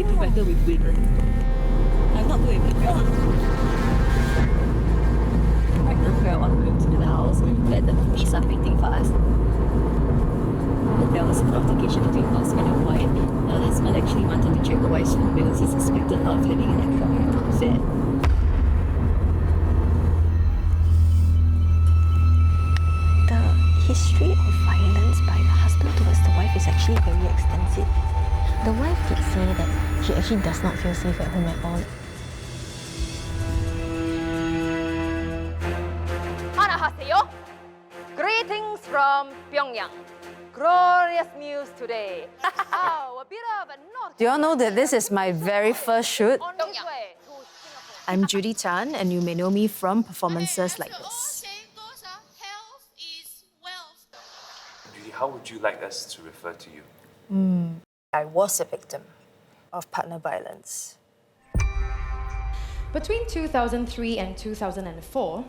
I do better with women. I'm not good with men. I don't feel welcome to the house where the police are waiting for us. There was an altercation between husband and wife. The husband actually wanted to check the wife's phone because he suspected her of having an extramarital affair. The history of violence by the husband towards the wife is actually very extensive. The wife did say that she actually does not feel safe at home at all. 안녕하세요. Greetings from Pyongyang. Glorious news today. Oh, a bit of a note. Do you all know that this is my very first shoot? On his way to Singapore. I'm Judee Tan, and you may know me from performances like this. Health is wealth. Judee, how would you like us to refer to you? I was a victim of partner violence. Between 2003 and 2004,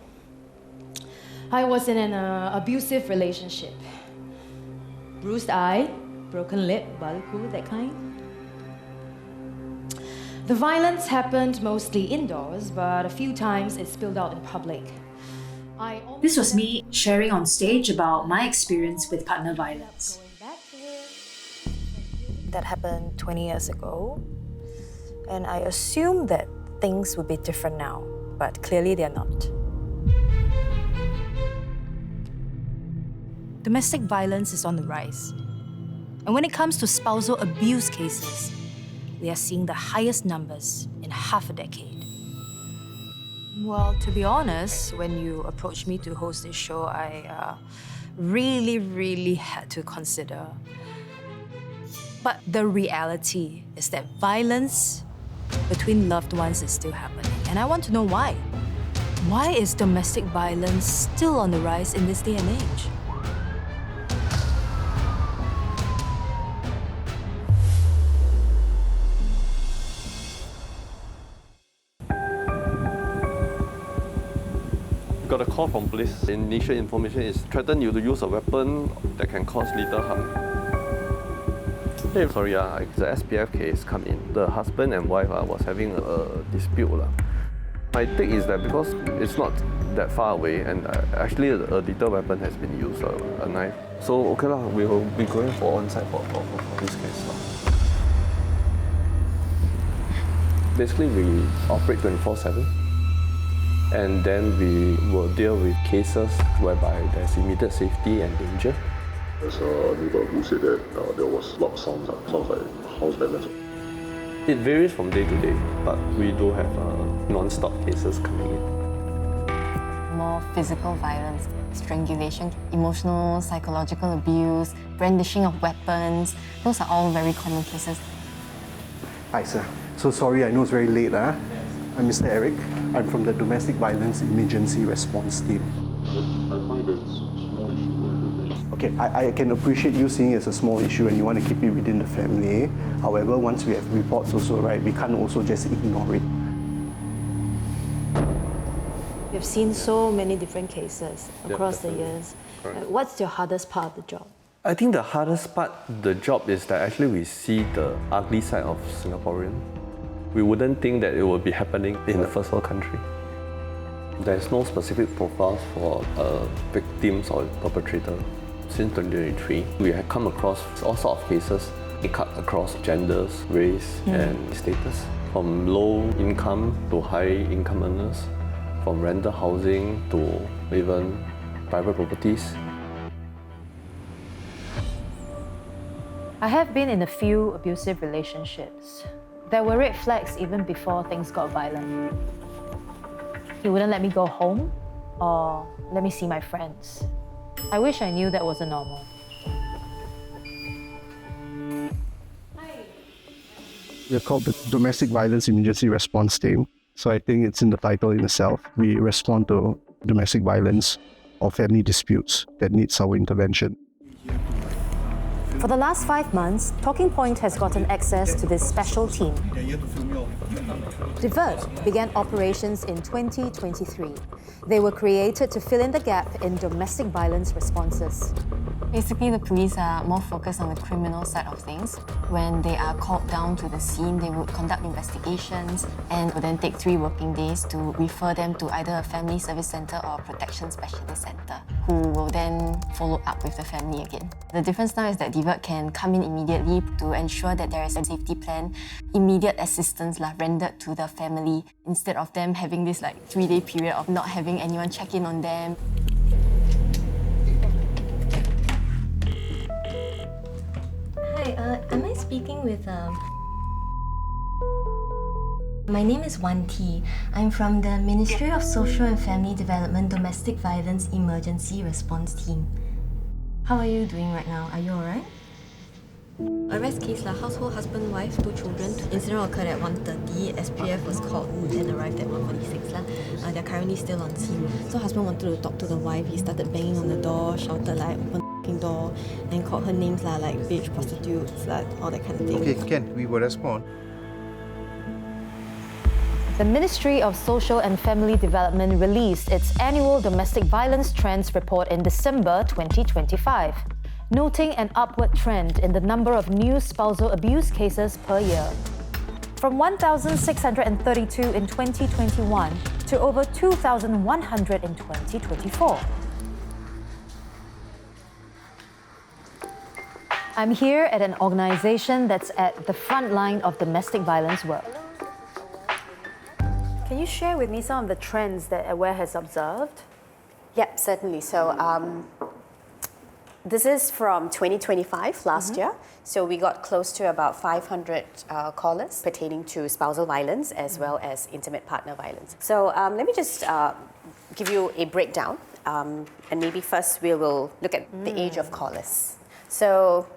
I was in an abusive relationship. Bruised eye, broken lip, baliku, that kind. The violence happened mostly indoors, but a few times it spilled out in public. This was me sharing on stage about my experience with partner violence. That happened 20 years ago, and I assumed that things would be different now, but clearly they're not. Domestic violence is on the rise. And when it comes to spousal abuse cases, we are seeing the highest numbers in half a decade. Well, to be honest, when you approached me to host this show, I really had to consider. But the reality is that violence between loved ones is still happening. And I want to know why. Why is domestic violence still on the rise in this day and age? Got a call from police. The initial information is threaten you to use a weapon that can cause lethal harm. Hey, sorry, the SPF case come in. The husband and wife was having a dispute. My take is that because it's not that far away and actually a lethal weapon has been used, a knife. So okay lah, we will be going for on-site for this case. Basically, we operate 24/7. And then we will deal with cases whereby there's immediate safety and danger. There's a neighbor who said that there was loud sounds like house violence. It varies from day to day, but we do have non-stop cases coming in. More physical violence, strangulation, emotional, psychological abuse, brandishing of weapons. Those are all very common cases. Hi, sir. So sorry, I know it's very late. I'm Mr. Eric. I'm from the Domestic Violence Emergency Response Team. I find that it's a small issue. Okay, I can appreciate you seeing it as a small issue and you want to keep it within the family. However, once we have reports also, right, we can't also just ignore it. We've seen so many different cases across the years. Correct. What's your hardest part of the job? I think the hardest part of the job is that actually we see the ugly side of Singaporean. We wouldn't think that it would be happening in a first world country. There's no specific profiles for victims or perpetrator. Since 2023, we have come across all sorts of cases. It cut across genders, race, and status. From low income to high income earners, from rental housing to even private properties. I have been in a few abusive relationships. There were red flags even before things got violent. He wouldn't let me go home or let me see my friends. I wish I knew that wasn't normal. We're called the Domestic Violence Emergency Response Team. So I think it's in the title in itself. We respond to domestic violence or family disputes that needs our intervention. For the last 5 months, Talking Point has gotten access to this special team. DVERT began operations in 2023. They were created to fill in the gap in domestic violence responses. Basically, the police are more focused on the criminal side of things. When they are called down to the scene, they would conduct investigations and would then take 3 working days to refer them to either a family service centre or a protection specialist centre, who will then follow up with the family again. The difference now is that DVERT can come in immediately to ensure that there is a safety plan, immediate assistance rendered to the family, instead of them having this 3-day period of not having anyone check in on them. Hi, am I speaking with My name is Thye. I'm from the Ministry of Social and Family Development Domestic Violence Emergency Response Team. How are you doing right now? Are you alright? Arrest case household husband, wife, 2 children. Incident occurred at 1:30. SPF was called and arrived at 1:46. They're currently still on scene. So husband wanted to talk to the wife. He started banging on the door, shouted open the door, and called her names like bitch, prostitutes, all that kind of thing. Okay, Ken, we will respond. The Ministry of Social and Family Development released its annual Domestic Violence Trends Report in December 2025, noting an upward trend in the number of new spousal abuse cases per year. From 1,632 in 2021 to over 2,100 in 2024. I'm here at an organization that's at the front line of domestic violence work. Can you share with me some of the trends that Aware has observed? Yep, certainly. So this is from 2025, last year. So we got close to about 500 callers pertaining to spousal violence as well as intimate partner violence. So let me just give you a breakdown. And maybe first we will look at the age of callers. So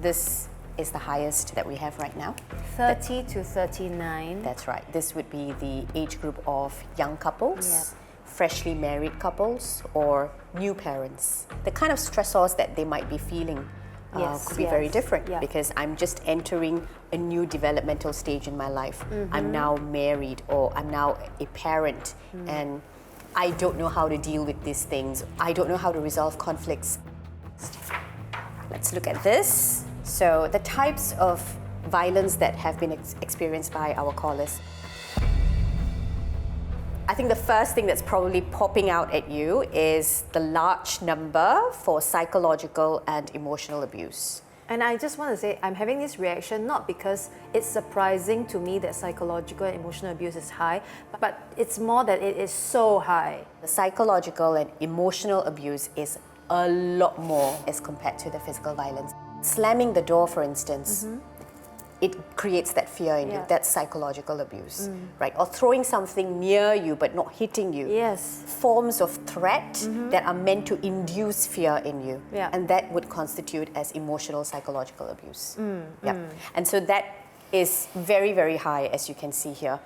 this is the highest that we have right now. 30 to 39. That's right. This would be the age group of young couples, freshly married couples, or new parents. The kind of stressors that they might be feeling could be very different because I'm just entering a new developmental stage in my life. I'm now married or I'm now a parent and I don't know how to deal with these things. I don't know how to resolve conflicts. Let's look at this. So the types of violence that have been experienced by our callers. I think the first thing that's probably popping out at you is the large number for psychological and emotional abuse. And I just want to say, I'm having this reaction not because it's surprising to me that psychological and emotional abuse is high, but it's more that it is so high. The psychological and emotional abuse is a lot more as compared to the physical violence. Slamming the door, for instance, it creates that fear in you. That's psychological abuse, right? Or throwing something near you but not hitting you. Yes. Forms of threat that are meant to induce fear in you. And that would constitute as emotional psychological abuse. And so that is very, very high, as you can see here.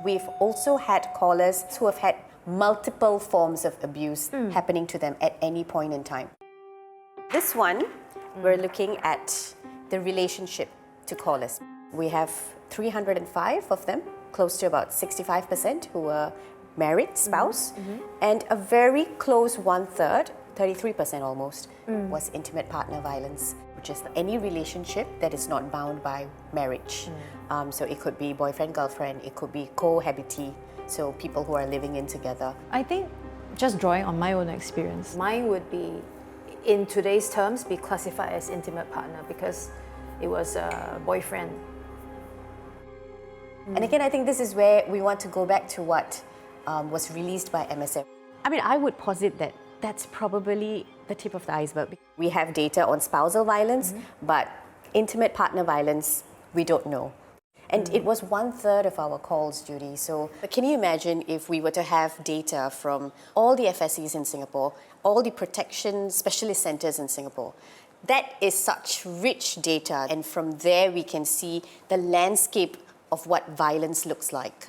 We've also had callers who have had multiple forms of abuse happening to them at any point in time. This one, we're looking at the relationship to callers. We have 305 of them, close to about 65% who were married, spouse, and a very close 1/3, 33% almost, was intimate partner violence, which is any relationship that is not bound by marriage. So it could be boyfriend, girlfriend, it could be cohabitee, so people who are living in together. I think, just drawing on my own experience, mine would be, in today's terms, be classified as intimate partner because it was a boyfriend. And again, I think this is where we want to go back to what was released by MSF. I mean, I would posit that that's probably the tip of the iceberg. We have data on spousal violence, but intimate partner violence, we don't know. And it was 1/3 of our calls, Judee. So can you imagine if we were to have data from all the FSCs in Singapore, all the protection specialist centres in Singapore? That is such rich data. And from there, we can see the landscape of what violence looks like.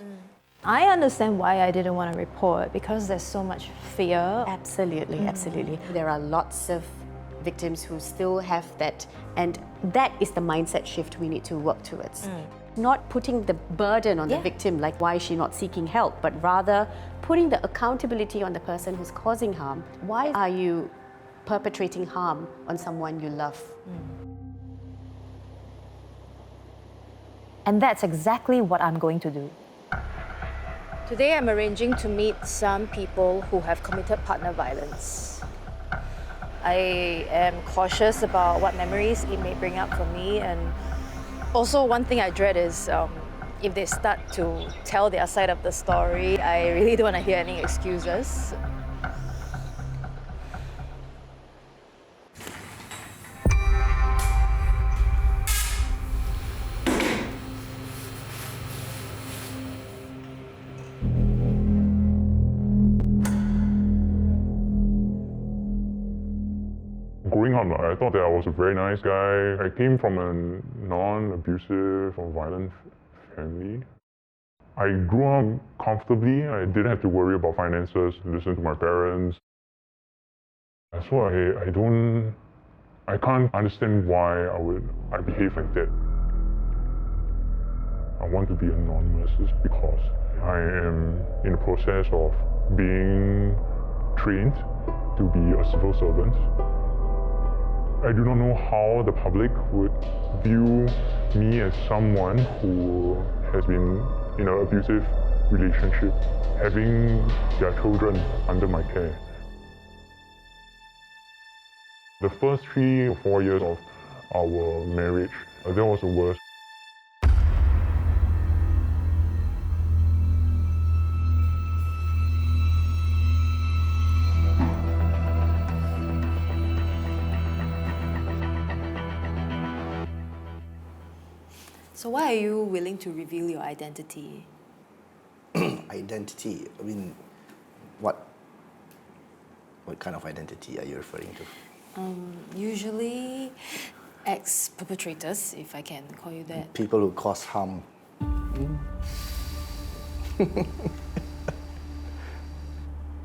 I understand why I didn't want to report, because there's so much fear. Absolutely, absolutely. There are lots of victims who still have that, and that is the mindset shift we need to work towards. Not putting the burden on the victim, like why is she not seeking help, but rather putting the accountability on the person who's causing harm. Why are you perpetrating harm on someone you love. And that's exactly what I'm going to do. Today I'm arranging to meet some people who have committed partner violence. I am cautious about what memories it may bring up for me, and also one thing I dread is if they start to tell their side of the story, I really don't want to hear any excuses. Growing up, I thought that I was a very nice guy. I came from a non-abusive or violent family. I grew up comfortably. I didn't have to worry about finances, listen to my parents. So I can't understand why I behave like that. I want to be anonymous because I am in the process of being trained to be a civil servant. I do not know how the public would view me as someone who has been in an abusive relationship, having their children under my care. The first 3 or 4 years of our marriage, that was the worst. So why are you willing to reveal your identity? Identity? I mean, what kind of identity are you referring to? Usually ex-perpetrators, if I can call you that. People who cause harm.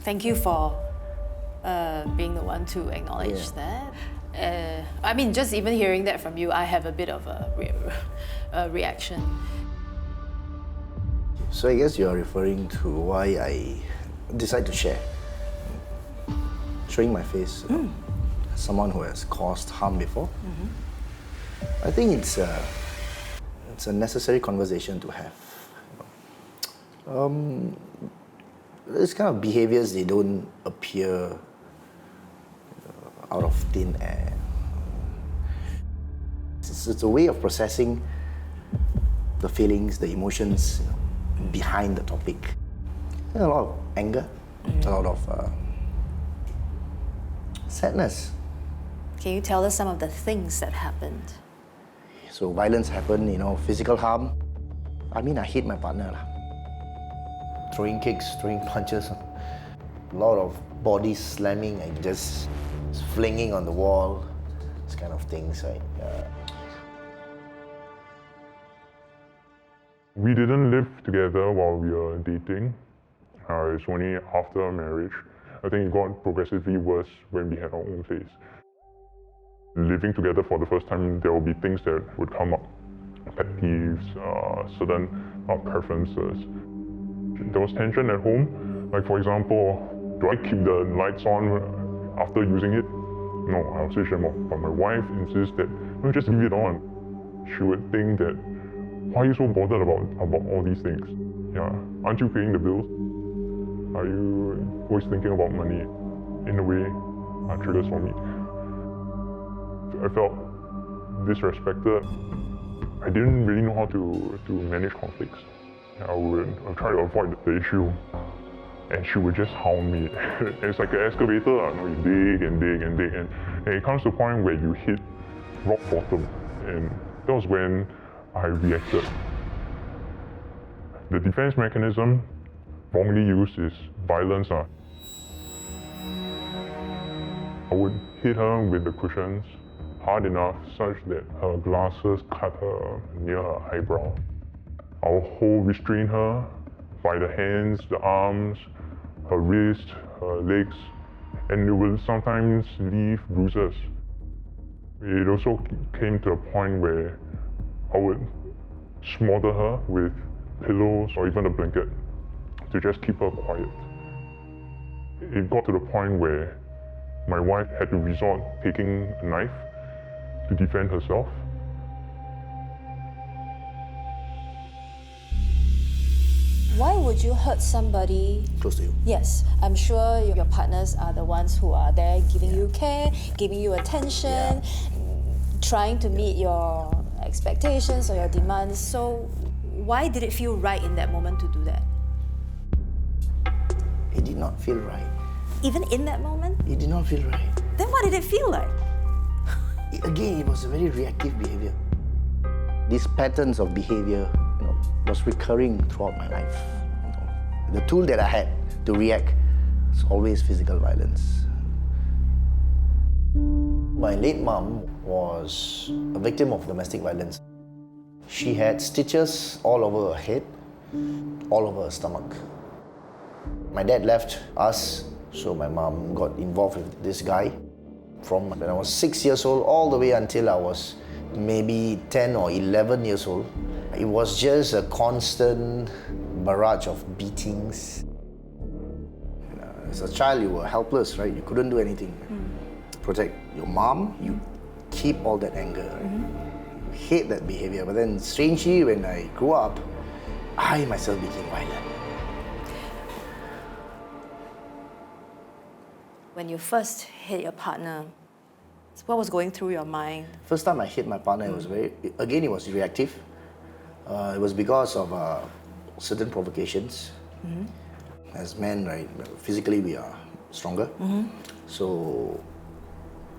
Thank you for being the one to acknowledge that. I mean, just even hearing that from you, I have a bit of a reaction. So I guess you're referring to why I decide to share. Showing my face, as someone who has caused harm before. I think it's a necessary conversation to have. These kind of behaviors, they don't appear out of thin air. It's a way of processing the feelings, the emotions behind the topic. There's a lot of anger, a lot of sadness. Can you tell us some of the things that happened? So violence happened, physical harm. I mean, I hit my partner. Throwing kicks, throwing punches. A lot of body slamming and just flinging on the wall. This kind of things, right? We didn't live together while we were dating. It's only after marriage. I think it got progressively worse when we had our own place. Living together for the first time, there will be things that would come up. Pet peeves, certain preferences. There was tension at home. Like, for example, do I keep the lights on after using it? No, I'll switch them off. But my wife insists that, no, just leave it on. She would think that, why are you so bothered about all these things? Yeah, aren't you paying the bills? Are you always thinking about money? In a way, triggers for me. I felt disrespected. I didn't really know how to manage conflicts. I would try to avoid the issue, and she would just hound me. It's like an excavator. You dig and dig and dig, and it comes to a point where you hit rock bottom, and that was when I reacted. The defense mechanism wrongly used is violence. I would hit her with the cushions hard enough such that her glasses cut her near her eyebrow. I would restrain her by the hands, the arms, her wrist, her legs, and it will sometimes leave bruises. It also came to a point where I would smother her with pillows or even a blanket to just keep her quiet. It got to the point where My wife had to resort taking a knife to defend herself. Why would you hurt somebody Close to you. Yes, I'm sure your partners are the ones who are there giving you care, giving you attention, trying to meet your expectations or your demands. So why did it feel right in that moment to do that? It did not feel right. Even in that moment? It did not feel right. Then what did it feel like? Again, it was a very reactive behavior. These patterns of behavior, was recurring throughout my life. The tool that I had to react is always physical violence. My late mom was a victim of domestic violence. She had stitches all over her head, all over her stomach. My dad left us, so my mom got involved with this guy from when I was 6 years old all the way until I was maybe 10 or 11 years old. It was just a constant barrage of beatings. As a child, you were helpless, right? You couldn't do anything. To protect your mom, you keep all that anger. Right? You hate that behavior. But then, strangely, when I grew up, I myself became violent. When you first hit your partner, what was going through your mind? First time I hit my partner, it was it was reactive. It was because of certain provocations. As men, right, physically we are stronger. So,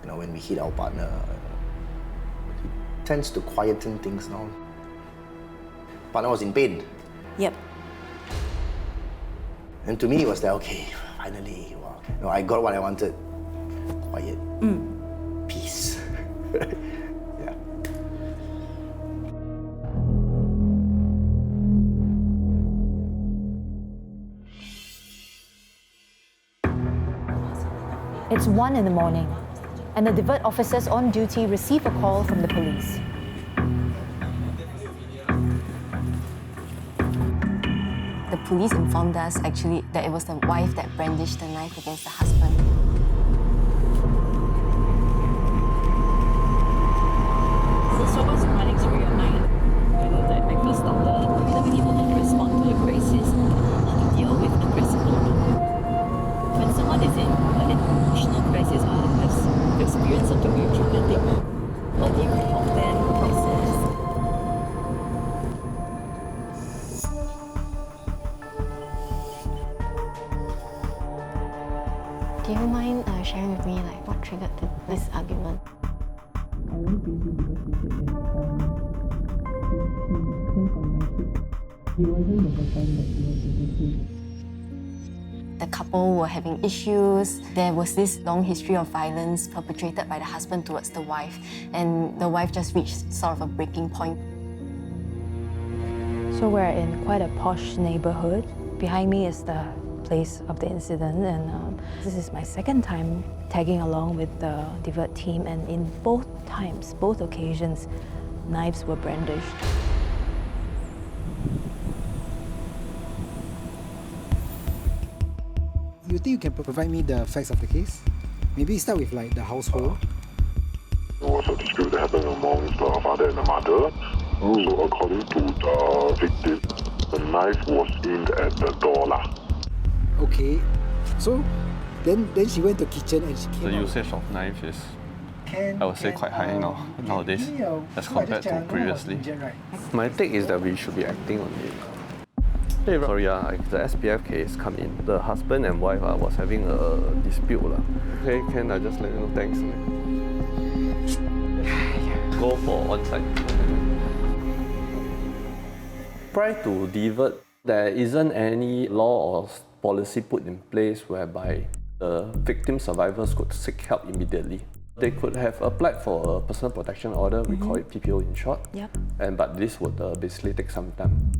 when we hit our partner, it tends to quieten things down. Partner was in pain. Yep. And to me, it was like, okay, finally, wow. I got what I wanted. Quiet. Peace. Yeah. It's 1 in the morning, and the DVERT officers on duty receive a call from the police. The police informed us actually that it was the wife that brandished the knife against the husband. So what's running through your mind? That I first started being able to respond to a crisis or to deal with aggressive people. When someone is in an emotional crisis or has experienced something very traumatic, how do you help them process? Do you mind sharing with me what triggered this argument? The couple were having issues. There was this long history of violence perpetrated by the husband towards the wife, and the wife just reached sort of a breaking point. So we're in quite a posh neighborhood. Behind me is the place of the incident, and this is my second time tagging along with the DVERT team, and in both times, both occasions, knives were brandished. You think you can provide me the facts of the case? Maybe start with the household. There was a dispute that happened amongst the father and the mother. So according to the victim, the knife was aimed at the door. Okay. So then she went to the kitchen and she came The out. usage of knife is, I would say, quite high nowadays as compared to previously. My take is that we should be acting on it. Hey, sorry, the SPF case come in. The husband and wife was having a dispute. Okay, can I just let you know? Thanks. Go for on-site. Prior to DVERT, there isn't any law or policy put in place whereby the victim survivors could seek help immediately. They could have applied for a personal protection order, we call it PPO in short, but this would basically take some time.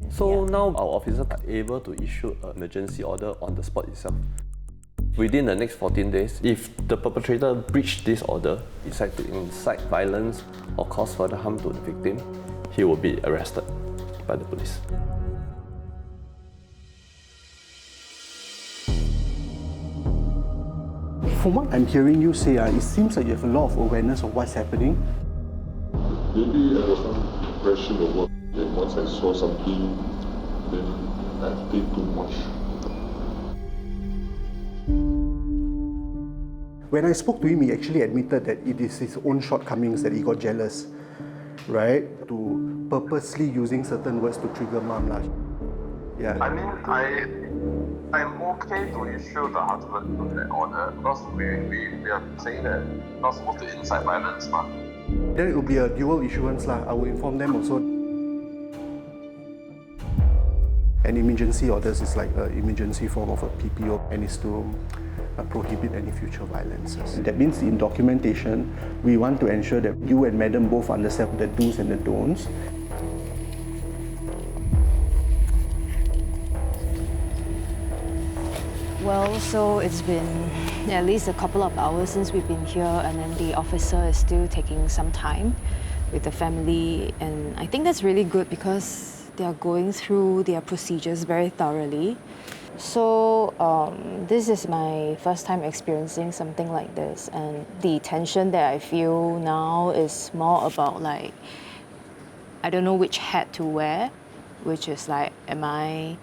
So now our officers are able to issue an emergency order on the spot itself. Within the next 14 days, if the perpetrator breached this order, decide to incite violence or cause further harm to the victim, he will be arrested by the police. From what I'm hearing you say, it seems like you have a lot of awareness of what's happening. Maybe I was some pressure or what, and once I saw something, then I did too much. When I spoke to him, he actually admitted that it is his own shortcomings that he got jealous, right? To purposely using certain words to trigger mom. Yeah. I mean, I'm okay to issue the husband to that order because we are saying that not supposed to incite violence. Then it will be a dual issuance. I will inform them also. An emergency orders is like an emergency form of a PPO and is to prohibit any future violences. That means in documentation, we want to ensure that you and madam both understand the do's and the don'ts. Well, so it's been at least a couple of hours since we've been here, and then the officer is still taking some time with the family, and I think that's really good because they are going through their procedures very thoroughly. So this is my first time experiencing something like this, and the tension that I feel now is more about like, I don't know which hat to wear, which is like, am I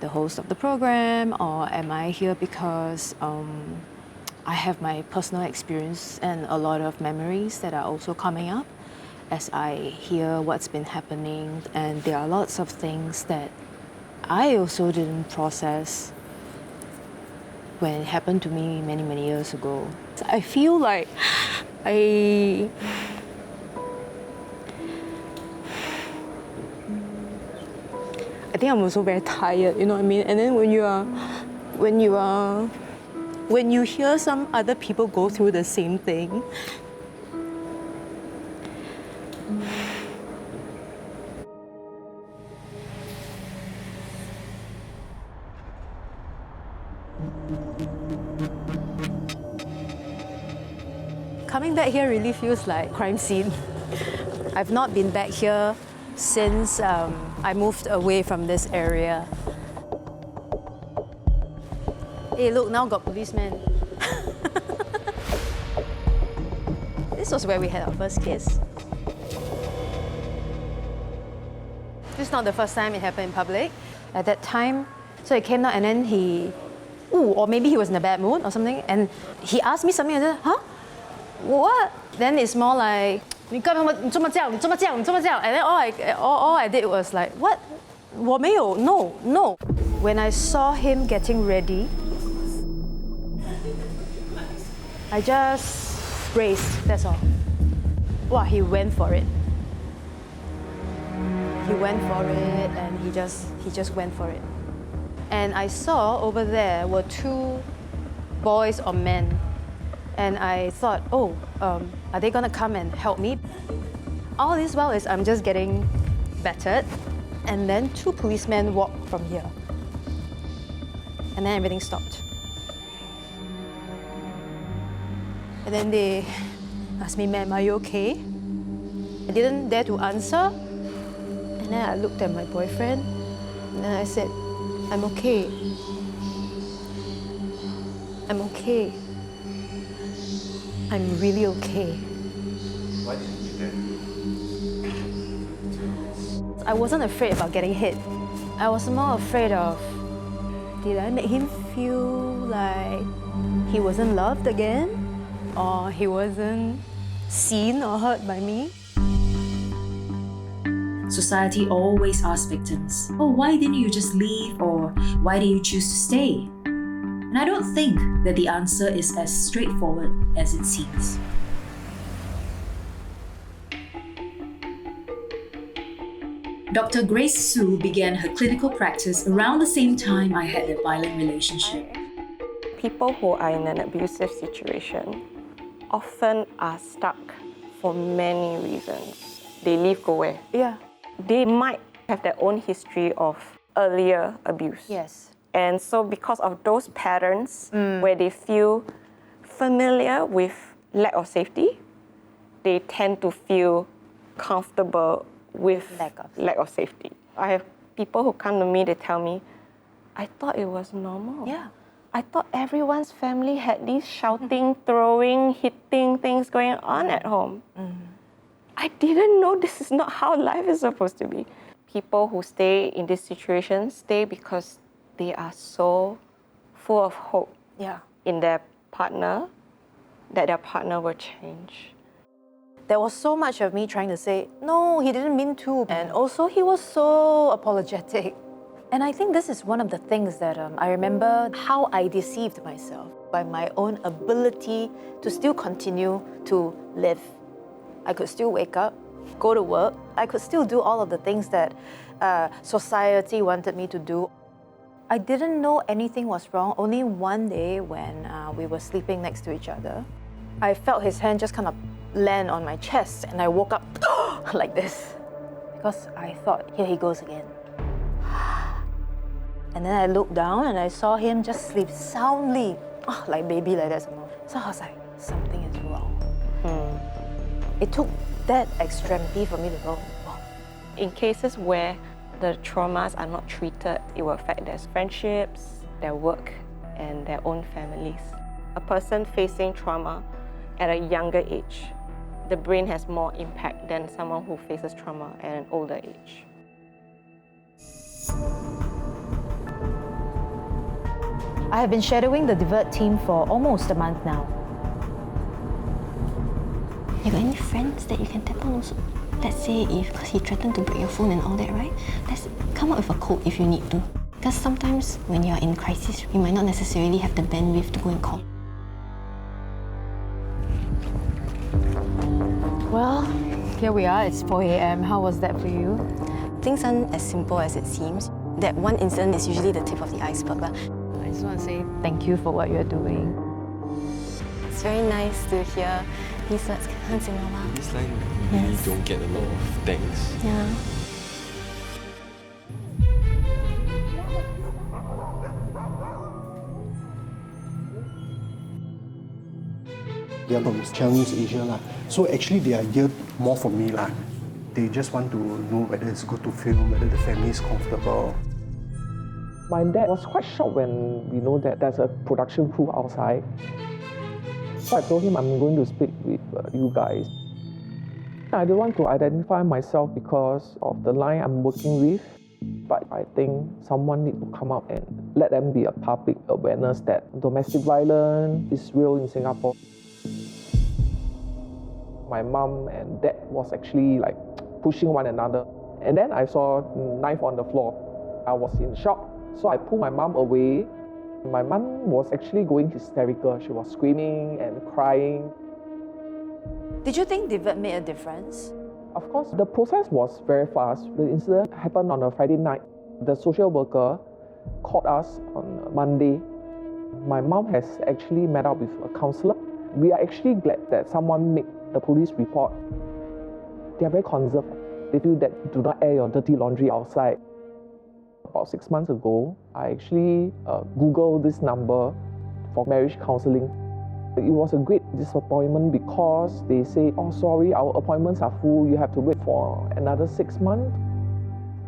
the host of the program, or am I here because I have my personal experience and a lot of memories that are also coming up as I hear what's been happening, and there are lots of things that I also didn't process when it happened to me many, many years ago. I feel like I think I'm also very tired, you know what I mean? And then when you hear some other people go through the same thing, coming back here really feels like crime scene. I've not been back here since I moved away from this area. Hey, look, now got policemen. This was where we had our first kiss. This is not the first time it happened in public. At that time, so he came out and then or maybe he was in a bad mood or something, and he asked me something, and I said, huh? What? Then it's more like, and then all I did was like, what? 我没有, no. When I saw him getting ready, I just braced, that's all. Wow, he went for it. He went for it, and he just went for it. And I saw over there were two boys or men. And I thought, are they gonna come and help me? All this while is I'm just getting battered, and then two policemen walked from here. And then everything stopped. And then they asked me, ma'am, are you okay? I didn't dare to answer. And then I looked at my boyfriend, and then I said, I'm okay. I'm okay. I'm really okay. Why did you do that? I wasn't afraid about getting hit. I was more afraid of, did I make him feel like he wasn't loved again? Or he wasn't seen or heard by me? Society always asks victims, oh, why didn't you just leave? Or why did you choose to stay? And I don't think that the answer is as straightforward as it seems. Dr. Grace Su began her clinical practice around the same time I had a violent relationship. People who are in an abusive situation often are stuck for many reasons. They leave go where? Yeah. They might have their own history of earlier abuse. Yes. And so because of those patterns where they feel familiar with lack of safety, they tend to feel comfortable with lack of safety. I have people who come to me, they tell me, I thought it was normal. Yeah. I thought everyone's family had these shouting, throwing, hitting things going on at home. I didn't know this is not how life is supposed to be. People who stay in this situation stay because they are so full of hope in their partner that their partner will change. There was so much of me trying to say, no, he didn't mean to. And also, he was so apologetic. And I think this is one of the things that I remember how I deceived myself by my own ability to still continue to live. I could still wake up, go to work. I could still do all of the things that society wanted me to do. I didn't know anything was wrong. Only one day when we were sleeping next to each other, I felt his hand just kind of land on my chest and I woke up like this because I thought, here he goes again. And then I looked down and I saw him just sleep soundly, like baby like that. So I was like, something is wrong. It took that extremity for me to go, oh. In cases where the traumas are not treated, it will affect their friendships, their work, and their own families. A person facing trauma at a younger age, the brain has more impact than someone who faces trauma at an older age. I have been shadowing the DVERT team for almost a month now. You got any friends that you can tap on also? Let's say because he threatened to break your phone and all that, right? Let's come up with a code if you need to. Because sometimes when you're in crisis, you might not necessarily have the bandwidth to go and call. Well, here we are, it's 4 a.m. How was that for you? Things aren't as simple as it seems. That one incident is usually the tip of the iceberg. I just want to say thank you for what you're doing. It's very nice to hear these words. This line really don't get a lot of thanks. Yeah. They are from Channel News Asia lah. So actually they are here more for me lah. They just want to know whether it's good to film, whether the family is comfortable. My dad was quite shocked when we know that there's a production crew outside. So I told him I'm going to speak with you guys. I don't want to identify myself because of the line I'm working with, but I think someone needs to come up and let them be a public awareness that domestic violence is real in Singapore. My mom and dad was actually like pushing one another. And then I saw a knife on the floor. I was in shock. So I pulled my mom away. My mom was actually going hysterical. She was screaming and crying. Did you think DVERT made a difference? Of course, the process was very fast. The incident happened on a Friday night. The social worker called us on Monday. My mom has actually met up with a counsellor. We are actually glad that someone made the police report. They are very conserved. They feel that do not air your dirty laundry outside. About 6 months ago, I actually Googled this number for marriage counselling. It was a great disappointment because they say, oh sorry, our appointments are full, you have to wait for another 6 months.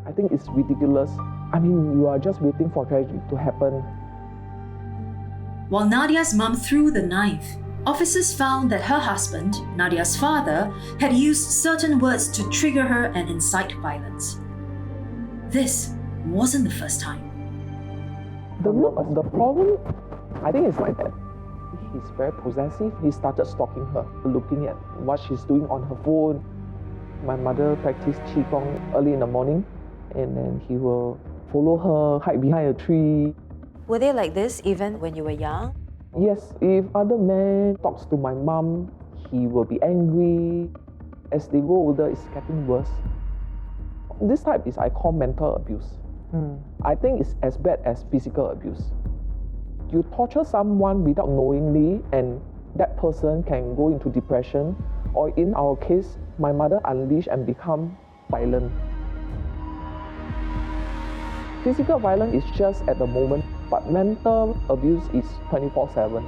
I think it's ridiculous. I mean, you are just waiting for tragedy to happen. While Nadia's mum threw the knife, officers found that her husband, Nadia's father, had used certain words to trigger her and incite violence. This wasn't the first time. The root of the problem, I think it's like that. He's very possessive. He started stalking her, looking at what she's doing on her phone. My mother practiced Qigong early in the morning, and then he will follow her, hide behind a tree. Were they like this even when you were young? Yes, if other man talks to my mom, he will be angry. As they grow older, it's getting worse. This type is I call mental abuse. I think it's as bad as physical abuse. You torture someone without knowingly, and that person can go into depression, or in our case, my mother unleashed and become violent. Physical violence is just at the moment, but mental abuse is 24/7.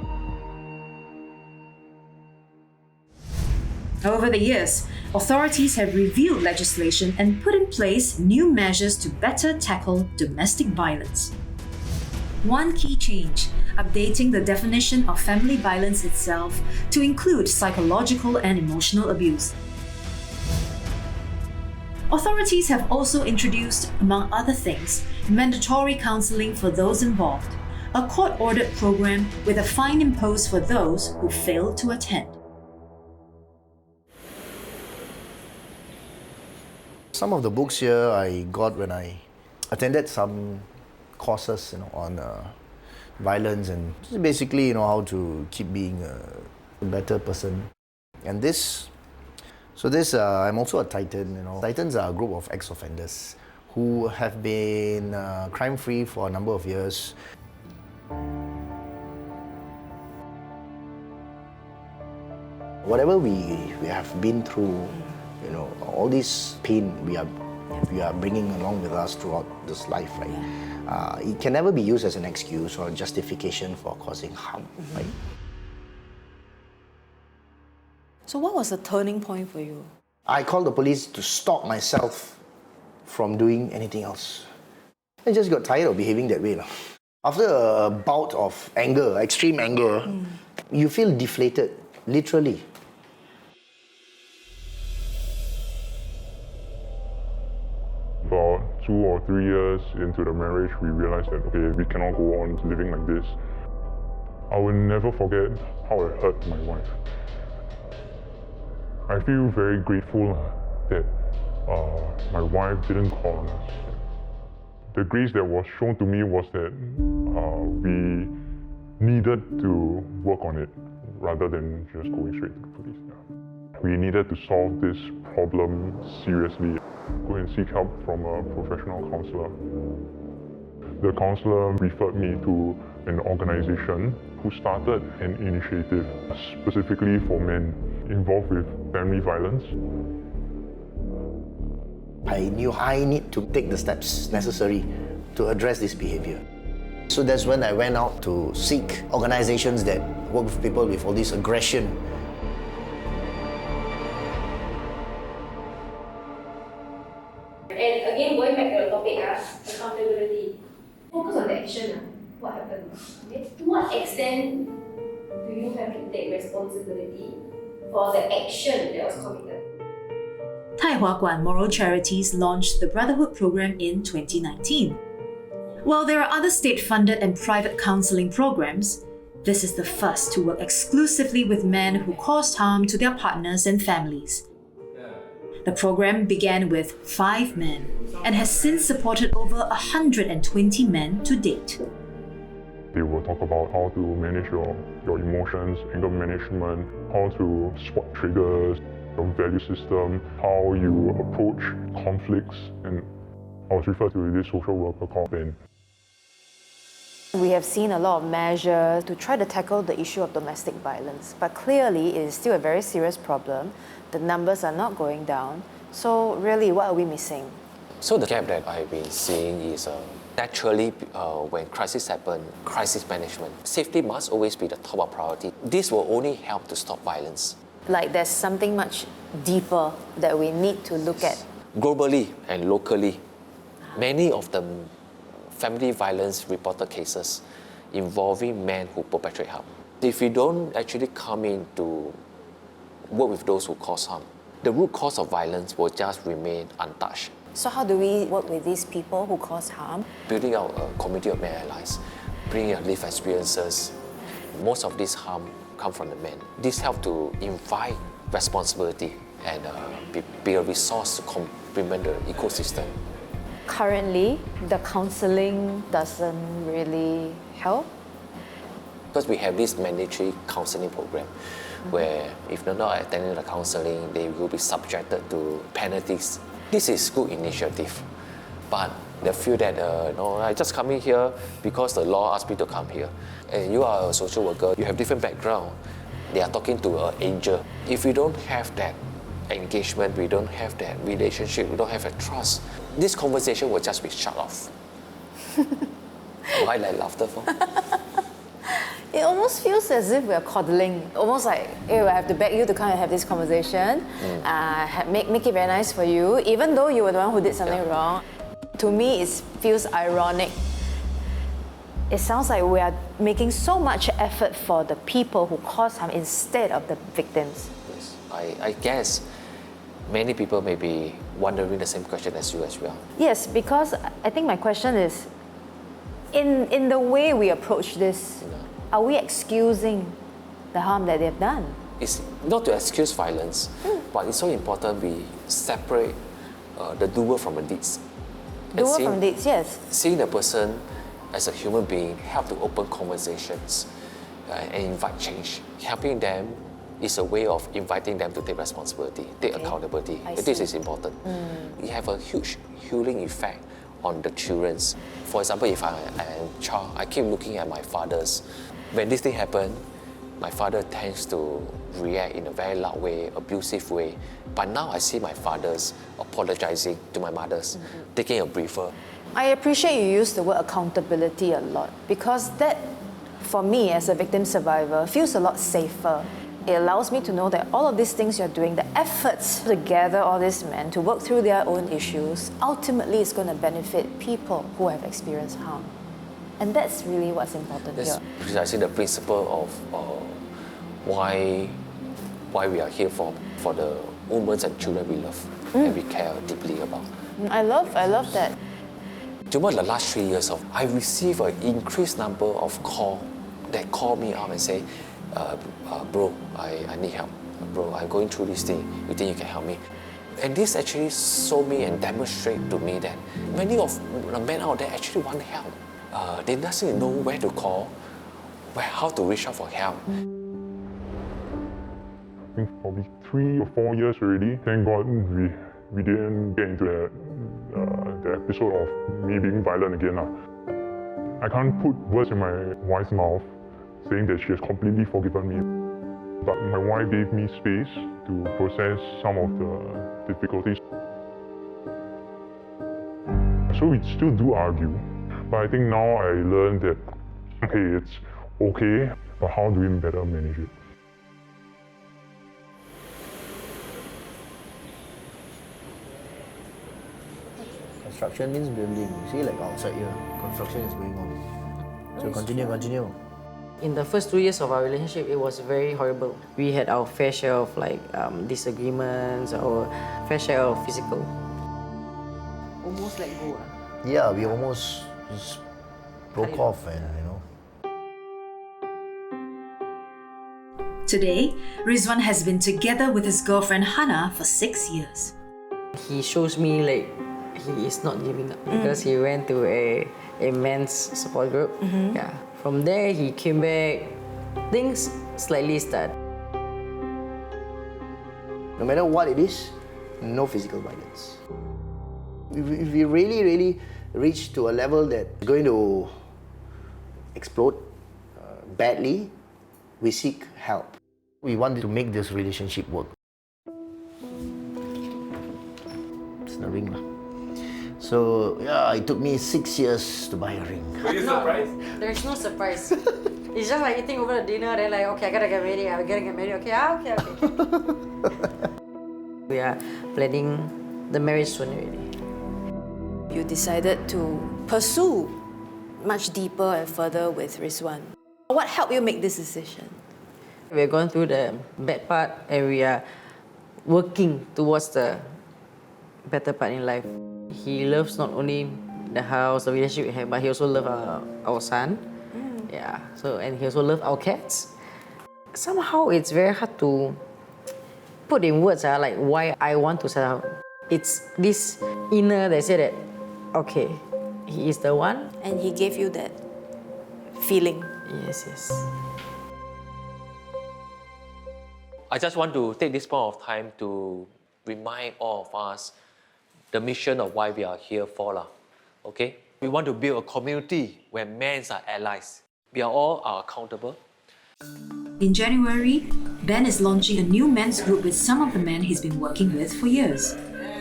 Over the years, authorities have reviewed legislation and put in place new measures to better tackle domestic violence. One key change: updating the definition of family violence itself to include psychological and emotional abuse. Authorities have also introduced, among other things, mandatory counselling for those involved, a court-ordered program with a fine imposed for those who fail to attend. Some of the books here I got when I attended some courses, on violence and just basically, how to keep being a better person. And I'm also a Titan. Titans are a group of ex-offenders who have been crime-free for a number of years. Whatever we have been through, all this pain we are bringing along with us throughout this life, right? It can never be used as an excuse or a justification for causing harm, right? So what was the turning point for you? I called the police to stop myself from doing anything else. I just got tired of behaving that way. After a bout of anger, extreme anger, you feel deflated, literally. About 2 or 3 years into the marriage, we realized that, okay, we cannot go on living like this. I will never forget how it hurt my wife. I feel very grateful that my wife didn't call on us. The grace that was shown to me was that we needed to work on it rather than just going straight to the police. We needed to solve this problem seriously. Go and seek help from a professional counselor. The counselor referred me to an organization who started an initiative specifically for men involved with family violence. I knew I need to take the steps necessary to address this behavior. So that's when I went out to seek organizations that work with people with all this aggression. And again, going back to the topic, accountability. Focus on the action. What happened? Okay? To what extent do you have to take responsibility for the action that was committed? Thye Kwan Moral Charities launched the Brotherhood program in 2019. While there are other state-funded and private counselling programs, this is the first to work exclusively with men who caused harm to their partners and families. The program began with 5 men and has since supported over 120 men to date. They will talk about how to manage your emotions, anger management, how to spot triggers, your value system, how you approach conflicts, and I was referred to this social worker called Ben. We have seen a lot of measures to try to tackle the issue of domestic violence, but clearly it is still a very serious problem. The numbers are not going down. So really, what are we missing? So the gap that I've been seeing is naturally when crisis happen, crisis management. Safety must always be the top of priority. This will only help to stop violence. Like there's something much deeper that we need to look at. Globally and locally, many of the family violence reported cases involving men who perpetrate harm. If we don't actually come in to work with those who cause harm, the root cause of violence will just remain untouched. So how do we work with these people who cause harm? Building out a community of men allies, bringing out lived experiences. Most of this harm come from the men. This helps to invite responsibility and be a resource to complement the ecosystem. Currently, the counselling doesn't really help. Because we have this mandatory counselling program where if they're not attending the counselling, they will be subjected to penalties. This is good initiative, but they feel that I just come in here because the law asked me to come here. And you are a social worker, you have different background. They are talking to an angel. If we don't have that engagement, we don't have that relationship, we don't have that trust, this conversation will just be shut off. Why like laughter for? It almost feels as if we're coddling. Almost like, hey, I have to beg you to come and have this conversation, make it very nice for you, even though you were the one who did something wrong. To me, it feels ironic. it sounds like we are making so much effort for the people who cause harm instead of the victims. Yes, I guess many people may be wondering the same question as you as well. Yes, because I think my question is, in the way we approach this, are we excusing the harm that they've done? It's not to excuse violence, but it's so important we separate the doer from the deeds. Doer from deeds, yes. Seeing the person as a human being help to open conversations and invite change. Helping them is a way of inviting them to take responsibility, take accountability. This is important. You have a huge healing effect on the children. For example, if I am a child, I keep looking at my fathers. When this thing happens, my father tends to react in a very loud way, abusive way. But now I see my fathers apologizing to my mothers, taking a briefer. I appreciate you use the word accountability a lot, because that, for me as a victim survivor, feels a lot safer. It allows me to know that all of these things you're doing, the efforts to gather all these men to work through their own issues, ultimately is going to benefit people who have experienced harm. And that's really what's important here. Precisely the principle of why we are here for the women and children we love and we care deeply about. I love that. During the last 3 years, I received an increased number of calls that call me up and say, bro, I need help. Bro, I'm going through this thing. You think you can help me? And this actually show me and demonstrate to me that many of the men out there actually want help. They doesn't know where to call, how to reach out for help. I think probably 3 or 4 years already. Thank God we didn't get into the episode of me being violent again. I can't put words in my wife's mouth saying that she has completely forgiven me. But my wife gave me space to process some of the difficulties. So we still do argue, but I think now I learned that, okay, it's okay, but how do we better manage it? Construction means building. You see, like outside here, construction is going on. So continue. In the first 2 years of our relationship, it was very horrible. We had our fair share of disagreements, our fair share of physical. Almost let go. Yeah, we almost just broke off, and Today, Rizwan has been together with his girlfriend Hannah for 6 years. He shows me he is not giving up because he went to a men's support group. Yeah. From there, he came back. Things slightly started. no matter what it is, no physical violence. If we really reach to a level that's going to explode badly, we seek help. We want to make this relationship work. It's the ring. So yeah, it took me 6 years to buy a ring. Were you surprised? There's no surprise. It's just like eating over the dinner, then okay, I gotta get married, okay. We are planning the marriage soon already. You decided to pursue much deeper and further with Rizwan. What helped you make this decision? We're going through the bad part and we are working towards the better part in life. He loves not only the house, the relationship we have, but he also loves our son. Yeah. So, and he also loves our cats. Somehow it's very hard to put in words like why I want to set up. It's this inner that said that, okay, he is the one. And he gave you that feeling. Yes. I just want to take this point of time to remind all of us the mission of why we are here for. Okay? We want to build a community where men are allies. We are all accountable. In January, Ben is launching a new men's group with some of the men he's been working with for years.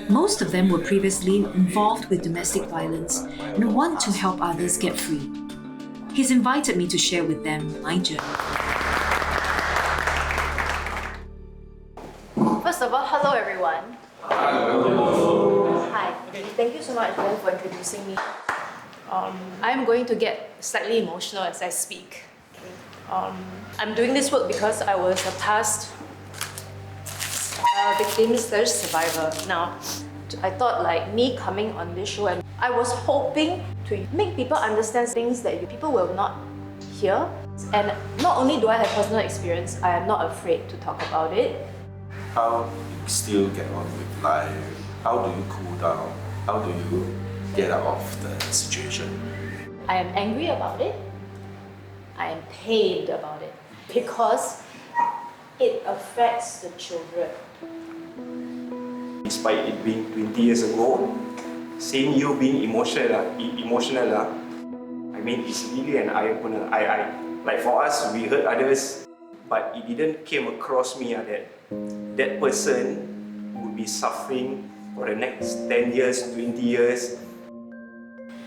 Most of them were previously involved with domestic violence and want to help others get free. He's invited me to share with them my journey. First of all, hello everyone. Hello. Hi. Thank you so much, Ben, for introducing me. I'm going to get slightly emotional as I speak. I'm doing this work because I was a past victim/survivor. Now, I thought like me coming on this show, and I was hoping to make people understand things that people will not hear. And not only do I have personal experience, I am not afraid to talk about it. How do you still get on with life? How do you cool down? How do you get out of the situation? I am angry about it. I am pained about it because it affects the children. Despite it being 20 years ago, seeing you being emotional, I mean, it's really an eye-opener. Like for us, we hurt others, but it didn't came across me that that person would be suffering for the next 10 years, 20 years.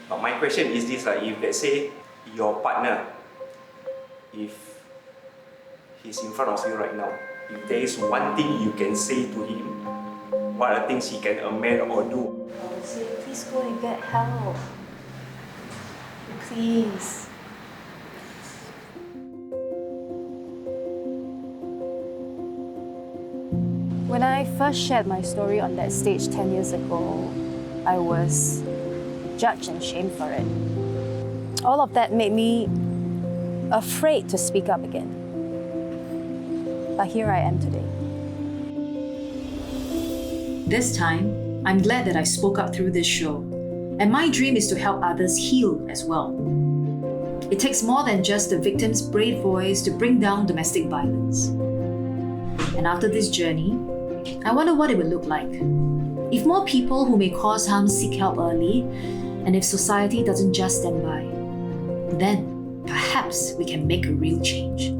But my question is this, if let's say your partner, if he's in front of you right now, if there is one thing you can say to him, what are things he can amend or do? I would say, please go and get help. Please. When I first shared my story on that stage 10 years ago, I was judged and shamed for it. All of that made me afraid to speak up again. But here I am today. This time, I'm glad that I spoke up through this show. And my dream is to help others heal as well. It takes more than just the victim's brave voice to bring down domestic violence. And after this journey, I wonder what it would look like. If more people who may cause harm seek help early, and if society doesn't just stand by, then perhaps we can make a real change.